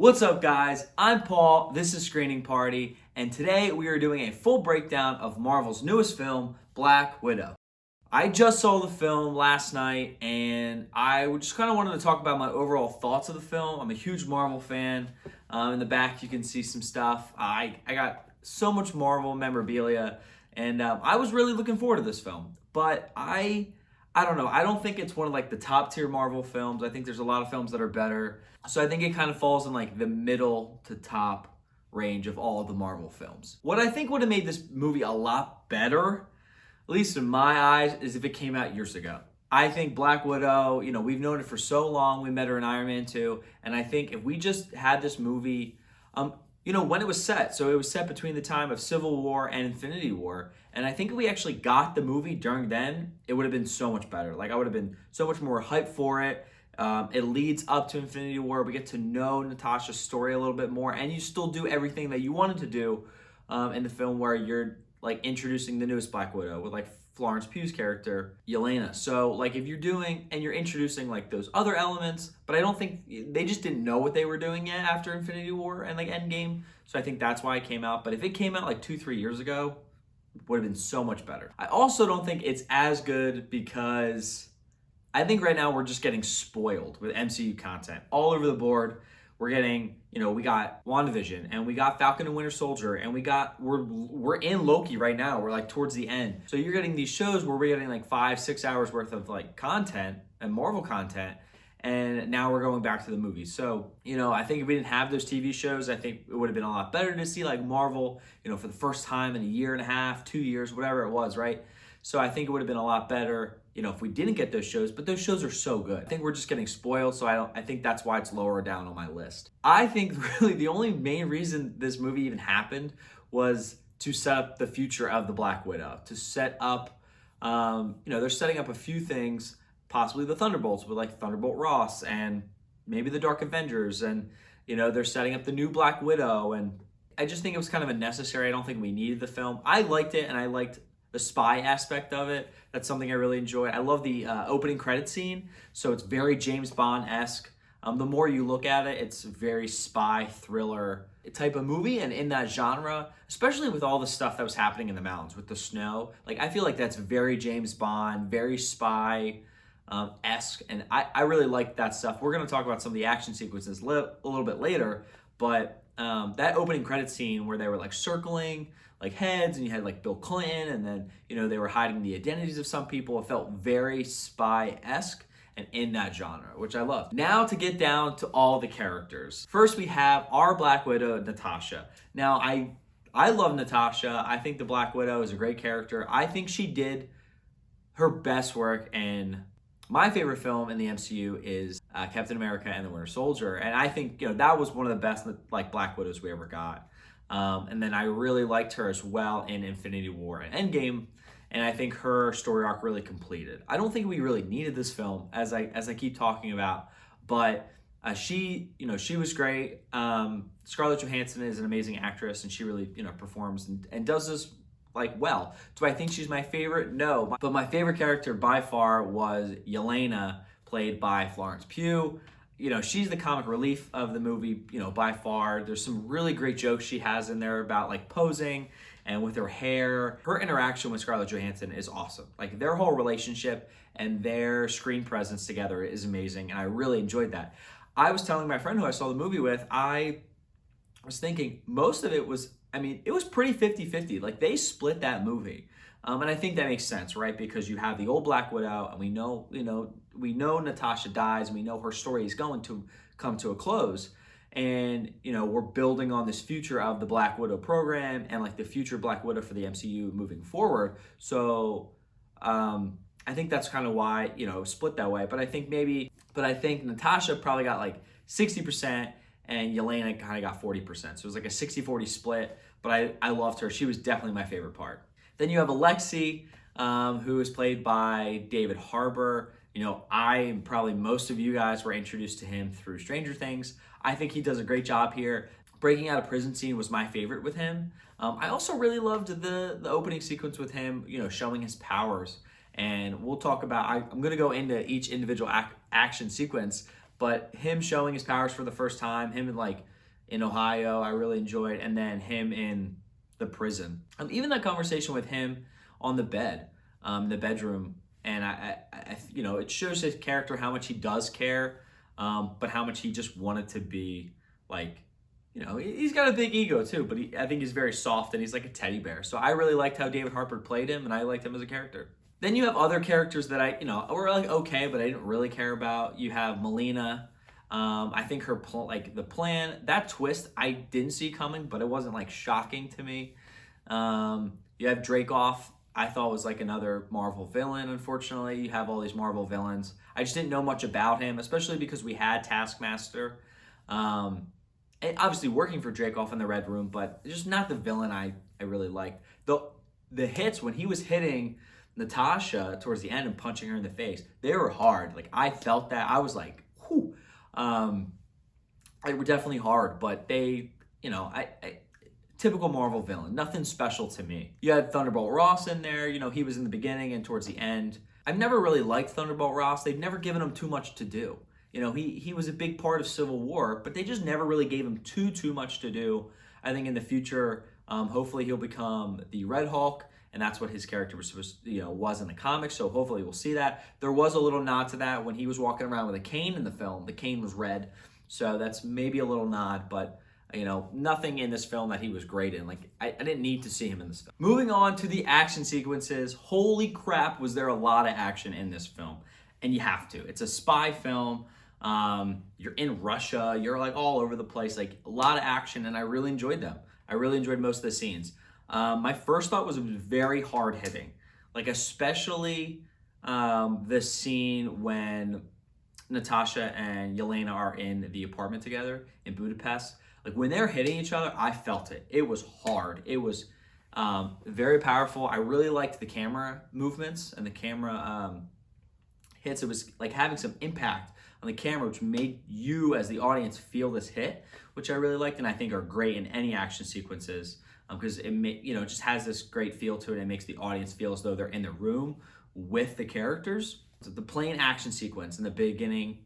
What's up, guys? I'm Paul, this is Screening Party, and today we are doing a full breakdown of Marvel's newest film, Black Widow. I just saw the film last night, and I just kind of wanted to talk about my overall thoughts of the film. I'm a huge Marvel fan. In the back, you can see some stuff. I got so much Marvel memorabilia, and I was really looking forward to this film. But I don't know. I don't think it's one of the top tier Marvel films. I think there's a lot of films that are better. So I think it kind of falls in the middle to top range of all of the Marvel films. What I think would have made this movie a lot better, at least in my eyes, is if it came out years ago. I think Black Widow, we've known it for so long. We met her in Iron Man 2. And I think if we just had this movie, when it was set. So it was set between the time of Civil War and Infinity War. And I think if we actually got the movie during then, it would have been so much better. I would have been so much more hyped for it. It leads up to Infinity War. We get to know Natasha's story a little bit more. And you still do everything that you wanted to do in the film where you're introducing the newest Black Widow with Florence Pugh's character, Yelena. So if you're doing and you're introducing those other elements, but I don't think they just didn't know what they were doing yet after Infinity War and Endgame. So I think that's why it came out. But if it came out 2-3 years ago, it would have been so much better. I also don't think it's as good because I think right now we're just getting spoiled with MCU content all over the board. We're getting, we got WandaVision and we got Falcon and Winter Soldier and we're in Loki right now. We're towards the end. So you're getting these shows where we're getting 5-6 hours worth of content and Marvel content. And now we're going back to the movies. So, I think if we didn't have those TV shows, I think it would have been a lot better to see Marvel, for the first time in a year and a half, 2 years, whatever it was, right? So I think it would have been a lot better, if we didn't get those shows, but those shows are so good. I think we're just getting spoiled, so I think that's why it's lower down on my list. I think really the only main reason this movie even happened was to set up the future of the Black Widow, to set up, they're setting up a few things, possibly the Thunderbolts with Thunderbolt Ross and maybe the Dark Avengers, and they're setting up the new Black Widow, and I just think it was kind of unnecessary. I don't think we needed the film. I liked it, and I liked the spy aspect of it. That's something I really enjoyed. I love the opening credit scene. So it's very James Bond-esque. The more you look at it, it's very spy thriller type of movie. And in that genre, especially with all the stuff that was happening in the mountains with the snow, I feel like that's very James Bond, very spy-esque. And I really like that stuff. We're going to talk about some of the action sequences a little bit later. But that opening credit scene where they were circling heads, and you had Bill Clinton, and then they were hiding the identities of some people. It felt very spy-esque and in that genre, which I love. Now to get down to all the characters. First, we have our Black Widow, Natasha. Now, I love Natasha. I think the Black Widow is a great character. I think she did her best work in my favorite film in the MCU is Captain America and the Winter Soldier. And I think, that was one of the best Black Widows we ever got. And then I really liked her as well in Infinity War and Endgame, and I think her story arc really completed. I don't think we really needed this film, as I keep talking about, but she was great. Scarlett Johansson is an amazing actress, and she really performs and does this well. Do I think she's my favorite? No, but my favorite character by far was Yelena, played by Florence Pugh. She's the comic relief of the movie, by far. There's some really great jokes she has in there about posing and with her hair. Her interaction with Scarlett Johansson is awesome. Their whole relationship and their screen presence together is amazing, and I really enjoyed that. I was telling my friend who I saw the movie with, I was thinking most of it was, it was pretty 50-50. They split that movie. And I think that makes sense, right? Because you have the old Black Widow, and we know Natasha dies, and we know her story is going to come to a close. And, we're building on this future of the Black Widow program and the future Black Widow for the MCU moving forward. So I think that's kind of why, split that way. But I think Natasha probably got 60% and Yelena kind of got 40%. So it was a 60-40 split, but I loved her. She was definitely my favorite part. Then you have Alexei, who is played by David Harbour. Probably most of you guys were introduced to him through Stranger Things. I think he does a great job here. Breaking out a prison scene was my favorite with him. I also really loved the opening sequence with him, showing his powers. And we'll talk about, I'm going to go into each individual action sequence, But him showing his powers for the first time, him in Ohio, I really enjoyed, and then him in the prison. Even that conversation with him on the bed, the bedroom, and it shows his character how much he does care, but how much he just wanted to be like, he's got a big ego too, but I think he's very soft and he's like a teddy bear. So I really liked how David Harbour played him, and I liked him as a character. Then you have other characters that were like okay, but I didn't really care about. You have Melina. I think her the plan, that twist I didn't see coming, but it wasn't like shocking to me. You have Dreykov. I thought was like another Marvel villain. Unfortunately, you have all these Marvel villains. I just didn't know much about him, especially because we had Taskmaster. And obviously working for Dreykov in the Red Room, but just not the villain I really liked. The hits, when he was hitting Natasha towards the end and punching her in the face, they were hard. Like, I felt that. I was like, whew. They were definitely hard, but they, typical Marvel villain. Nothing special to me. You had Thunderbolt Ross in there. He was in the beginning and towards the end. I've never really liked Thunderbolt Ross. They've never given him too much to do. He was a big part of Civil War, but they just never really gave him too much to do. I think in the future, hopefully he'll become the Red Hulk, and that's what his character was was in the comics. So hopefully we'll see that. There was a little nod to that when he was walking around with a cane in the film. The cane was red, so that's maybe a little nod, but nothing in this film that he was great in. Like, I didn't need to see him in this film. Moving on to the action sequences. Holy crap, was there a lot of action in this film. And you have to. It's a spy film. You're in Russia. You're like all over the place. Like, a lot of action, and I really enjoyed them. I really enjoyed most of the scenes. My first thought was it was very hard hitting. Like, especially the scene when Natasha and Yelena are in the apartment together in Budapest. Like, when they're hitting each other, I felt it. It was hard. It was very powerful. I really liked the camera movements and the camera hits. It was like having some impact on the camera, which made you as the audience feel this hit, which I really liked and I think are great in any action sequences, because it just has this great feel to it. It makes the audience feel as though they're in the room with the characters. So the plane action sequence in the beginning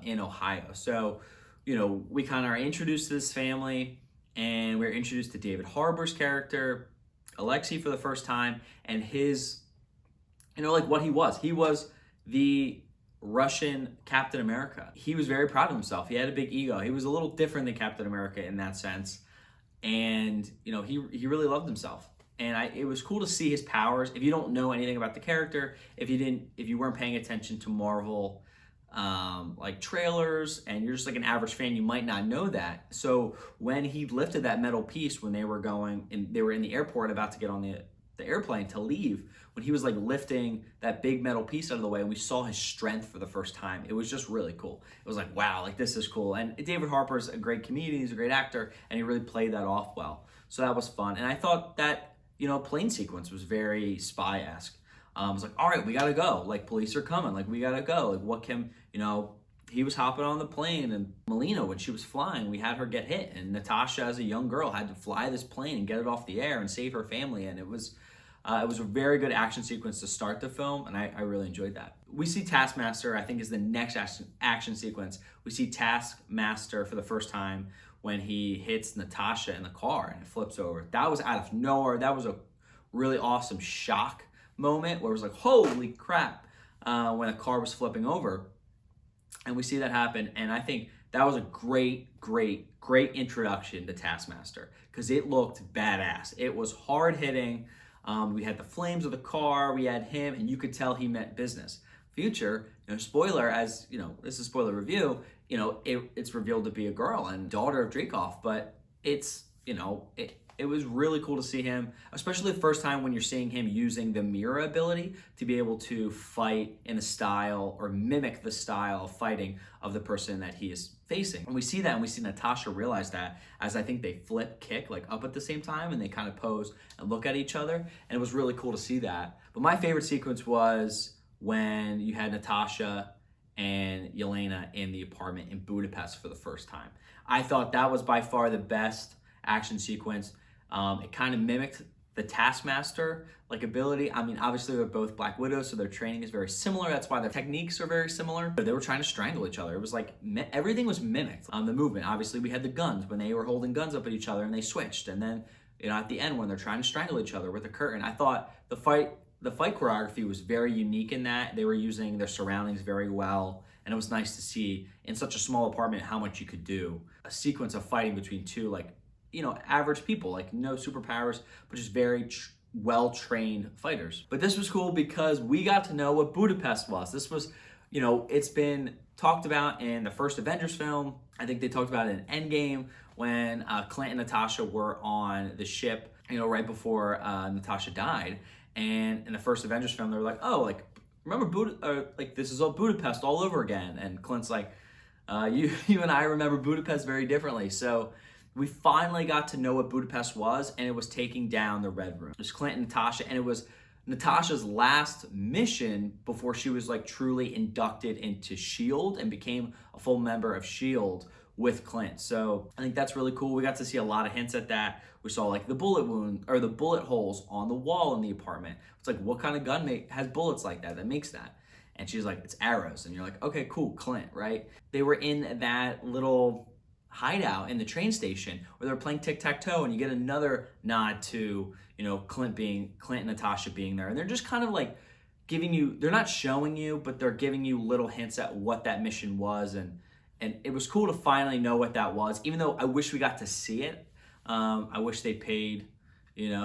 in Ohio. So, we kind of are introduced to this family, and we're introduced to David Harbour's character, Alexei, for the first time, and his, what he was. He was the Russian Captain America. He was very proud of himself. He had a big ego. He was a little different than Captain America in that sense. And, he really loved himself. And it was cool to see his powers. If you don't know anything about the character, if you weren't paying attention to Marvel like trailers, and you're just like an average fan, you might not know that. So when he lifted that metal piece when they were in the airport about to get on the airplane to leave, when he was like lifting that big metal piece out of the way, and we saw his strength for the first time, it was just really cool. It was like, wow, like this is cool. And David Harbour's a great comedian, he's a great actor, and he really played that off well. So that was fun. And I thought that, plane sequence was very spy-esque. I was like, all right, we gotta go. Like, police are coming. Like, we gotta go. Like, what can, he was hopping on the plane, and Melina, when she was flying, we had her get hit. And Natasha, as a young girl, had to fly this plane and get it off the air and save her family. And it was a very good action sequence to start the film, and I really enjoyed that. We see Taskmaster, I think, is the next action sequence. We see Taskmaster for the first time when he hits Natasha in the car and it flips over. That was out of nowhere. That was a really awesome shock moment where it was like, holy crap, when a car was flipping over. And we see that happen, and I think that was a great introduction to Taskmaster, because it looked badass. It was hard hitting. We had the flames of the car, we had him, and you could tell he meant business. Future, spoiler, as this is spoiler review, it's revealed to be a girl and daughter of Dreykov, but it's, it was really cool to see him, especially the first time when you're seeing him using the mirror ability to be able to fight in a style or mimic the style of fighting of the person that he is facing. And we see that, and we see Natasha realize that, as I think they flip kick like up at the same time, and they kind of pose and look at each other, and it was really cool to see that. But my favorite sequence was when you had Natasha and Yelena in the apartment in Budapest for the first time. I thought that was by far the best action sequence. It kind of mimicked the Taskmaster like ability. I mean, obviously they're both Black Widows, so their training is very similar. That's why their techniques are very similar. But they were trying to strangle each other. It was like everything was mimicked. The movement. Obviously, we had the guns when they were holding guns up at each other and they switched. And then, at the end when they're trying to strangle each other with a curtain, I thought the fight choreography was very unique in that they were using their surroundings very well. And it was nice to see in such a small apartment how much you could do. A sequence of fighting between two, average people, like no superpowers, but just very well-trained fighters. But this was cool because we got to know what Budapest was. This was, it's been talked about in the first Avengers film. I think they talked about it in Endgame when Clint and Natasha were on the ship, right before Natasha died. And in the first Avengers film, they were like, oh, remember this is all Budapest all over again. And Clint's like, you and I remember Budapest very differently. So we finally got to know what Budapest was, and it was taking down the Red Room. It was Clint and Natasha, and it was Natasha's last mission before she was truly inducted into S.H.I.E.L.D. and became a full member of S.H.I.E.L.D. with Clint. So I think that's really cool. We got to see a lot of hints at that. We saw the bullet wound or the bullet holes on the wall in the apartment. It's like, what kind of gun has bullets like that makes that? And she's like, it's arrows. And you're like, okay, cool, Clint, right? They were in that little hideout in the train station where they're playing tic-tac-toe, and you get another nod to, Clint and Natasha being there. And they're just kind of giving you, they're not showing you, but they're giving you little hints at what that mission was. And it was cool to finally know what that was, even though I wish we got to see it. I wish they paid,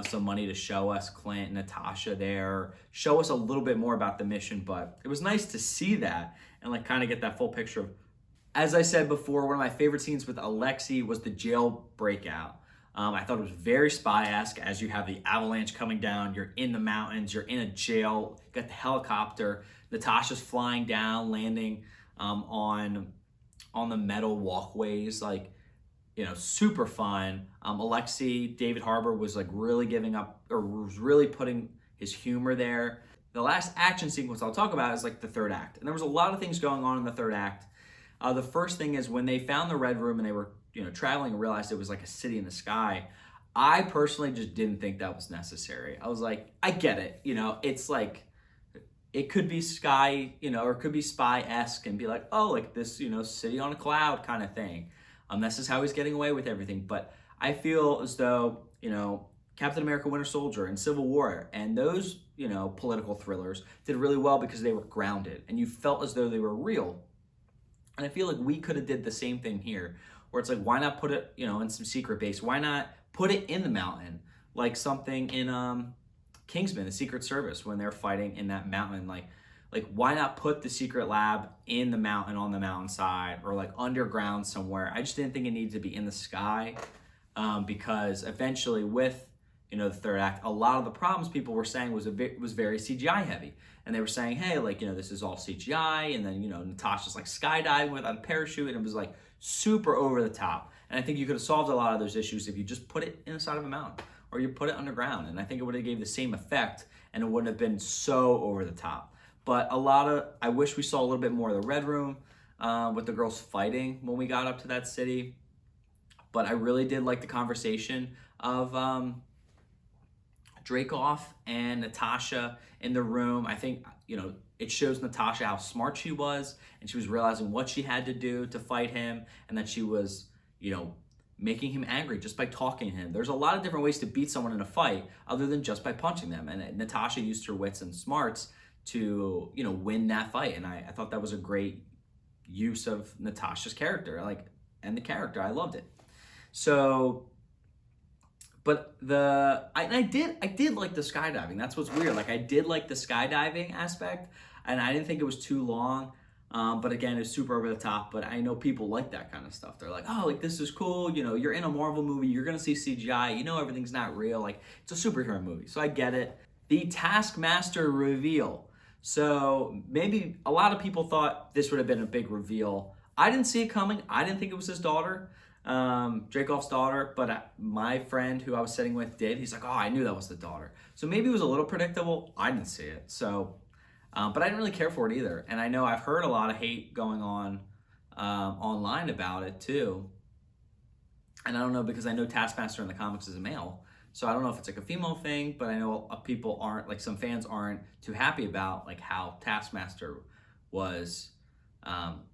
some money to show us Clint and Natasha there, show us a little bit more about the mission. But it was nice to see that and kind of get that full picture of, as I said before, one of my favorite scenes with Alexei was the jail breakout. I thought it was very spy-esque, as you have the avalanche coming down, you're in the mountains, you're in a jail, you got the helicopter, Natasha's flying down, landing on the metal walkways, super fun. Alexei, David Harbour was really giving up, or was really putting his humor there. The last action sequence I'll talk about is the third act. And there was a lot of things going on in the third act. The first thing is when they found the Red Room and they were, traveling and realized it was a city in the sky. I personally just didn't think that was necessary. I was like, I get it. It's it could be sky, or it could be spy-esque and be this, city on a cloud kind of thing. This is how he's getting away with everything. But I feel as though, Captain America Winter Soldier and Civil War and those, political thrillers did really well because they were grounded and you felt as though they were real. And I feel like we could have did the same thing here, where it's why not put it, in some secret base? Why not put it in the mountain, like something in Kingsman, the Secret Service, when they're fighting in that mountain? Why not put the secret lab in the mountain, on the mountainside, or underground somewhere? I just didn't think it needed to be in the sky, because eventually with the third act, a lot of the problems people were saying was very CGI heavy. And they were saying, hey, this is all CGI. And then, Natasha's skydiving without a parachute. And it was super over the top. And I think you could have solved a lot of those issues if you just put it inside of a mountain or you put it underground. And I think it would have gave the same effect and it wouldn't have been so over the top. But I wish we saw a little bit more of the Red Room with the girls fighting when we got up to that city. But I really did like the conversation of Dreykov and Natasha in the room. I think, it shows Natasha how smart she was, and she was realizing what she had to do to fight him, and that she was, making him angry just by talking to him. There's a lot of different ways to beat someone in a fight other than just by punching them. And Natasha used her wits and smarts to, win that fight. And I thought that was a great use of Natasha's character, and the character. I loved it. So, but I did like the skydiving. That's what's weird. I did like the skydiving aspect, and I didn't think it was too long. But again, it's super over the top. But I know people like that kind of stuff. They're like, oh, this is cool. You're in a Marvel movie. You're gonna see CGI. Everything's not real. It's a superhero movie. So I get it. The Taskmaster reveal. So maybe a lot of people thought this would have been a big reveal. I didn't see it coming. I didn't think it was his daughter. Dreykov's daughter, but my friend who I was sitting with did. He's like, oh, I knew that was the daughter. So maybe it was a little predictable. I didn't see it. So, but I didn't really care for it either. And I know I've heard a lot of hate going on online about it too. And I don't know, because I know Taskmaster in the comics is a male. So I don't know if it's like a female thing, but I know people aren't, like some fans aren't too happy about like how Taskmaster was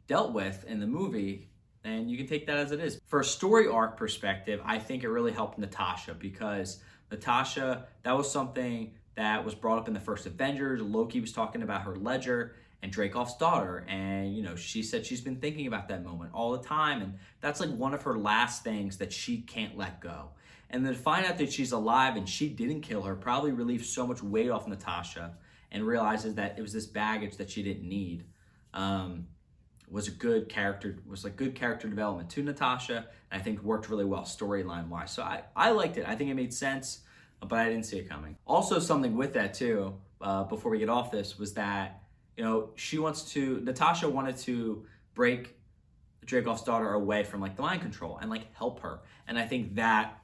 dealt with in the movie. And you can take that as it is. For a story arc perspective, I think it really helped Natasha, because Natasha, that was something that was brought up in the first Avengers. Loki was talking about her ledger and Dreykov's daughter, and she said she's been thinking about that moment all the time, and that's like one of her last things that she can't let go. And then to find out that she's alive and she didn't kill her probably relieved so much weight off Natasha, and realizes that it was this baggage that she didn't need. Was good character development to Natasha, and I think worked really well storyline wise. So I liked it. I think it made sense, but I didn't see it coming. Also, something with that too, before we get off this, was that Natasha wanted to break Dreykov's daughter away from like the mind control and like help her. And I think that,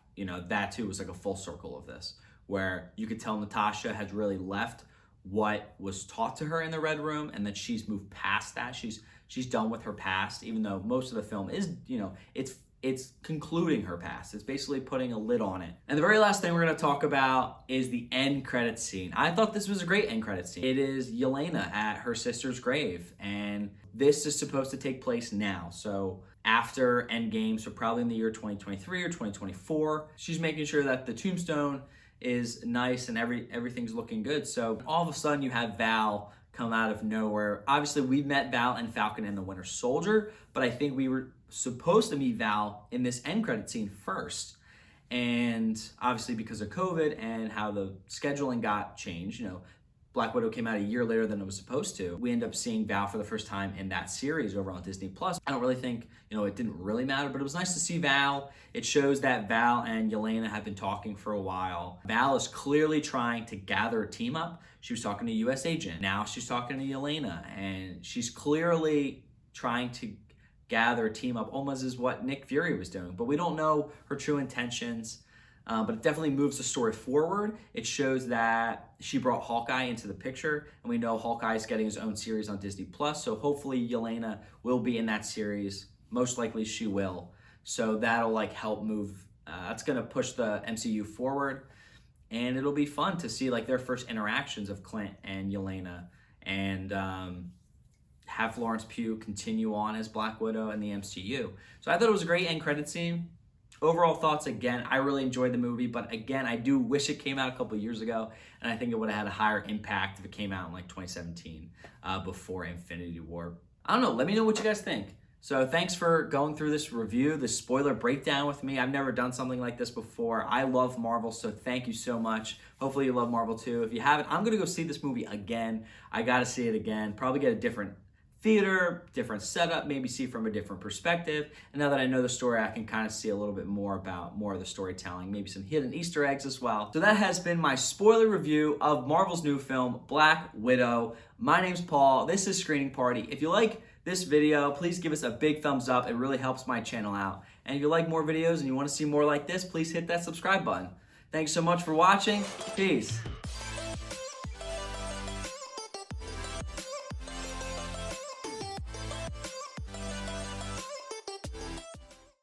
that too was like a full circle of this, where you could tell Natasha has really left what was taught to her in the Red Room, and that she's moved past that. She's done with her past, even though most of the film is, it's concluding her past. It's basically putting a lid on it. And the very last thing we're going to talk about is the end credits scene. I thought this was a great end credits scene. It is Yelena at her sister's grave, and this is supposed to take place now. So after Endgame, so probably in the year 2023 or 2024. She's making sure that the tombstone is nice and everything's looking good. So all of a sudden you have Val come out of nowhere. Obviously, we met Val and Falcon in the Winter Soldier, but I think we were supposed to meet Val in this end credit scene first. And obviously because of COVID and how the scheduling got changed, Black Widow came out a year later than it was supposed to. We end up seeing Val for the first time in that series over on Disney+. I don't really think, it didn't really matter, but it was nice to see Val. It shows that Val and Yelena have been talking for a while. Val is clearly trying to gather a team up. She was talking to US Agent. Now she's talking to Yelena, and she's clearly trying to gather a team up, almost as what Nick Fury was doing. But we don't know her true intentions. But it definitely moves the story forward. It shows that she brought Hawkeye into the picture, and we know Hawkeye is getting his own series on Disney+, so hopefully Yelena will be in that series. Most likely she will. So that'll help move, that's gonna push the MCU forward, and it'll be fun to see their first interactions of Clint and Yelena, and have Florence Pugh continue on as Black Widow in the MCU. So I thought it was a great end credit scene. Overall thoughts, again, I really enjoyed the movie, but again, I do wish it came out a couple years ago, and I think it would have had a higher impact if it came out in 2017 before Infinity War. I don't know, let me know what you guys think. So thanks for going through this review, this spoiler breakdown with me. I've never done something like this before. I love Marvel, so thank you so much. Hopefully you love Marvel too. If you haven't, I'm gonna go see this movie again. I gotta see it again, probably get a different theater, different setup, maybe see from a different perspective. And now that I know the story, I can kind of see a little bit more about more of the storytelling, maybe some hidden Easter eggs as well. So that has been my spoiler review of Marvel's new film, Black Widow. My name's Paul, this is Screening Party. If you like this video, please give us a big thumbs up. It really helps my channel out. And if you like more videos and you want to see more like this, please hit that subscribe button. Thanks so much for watching. Peace.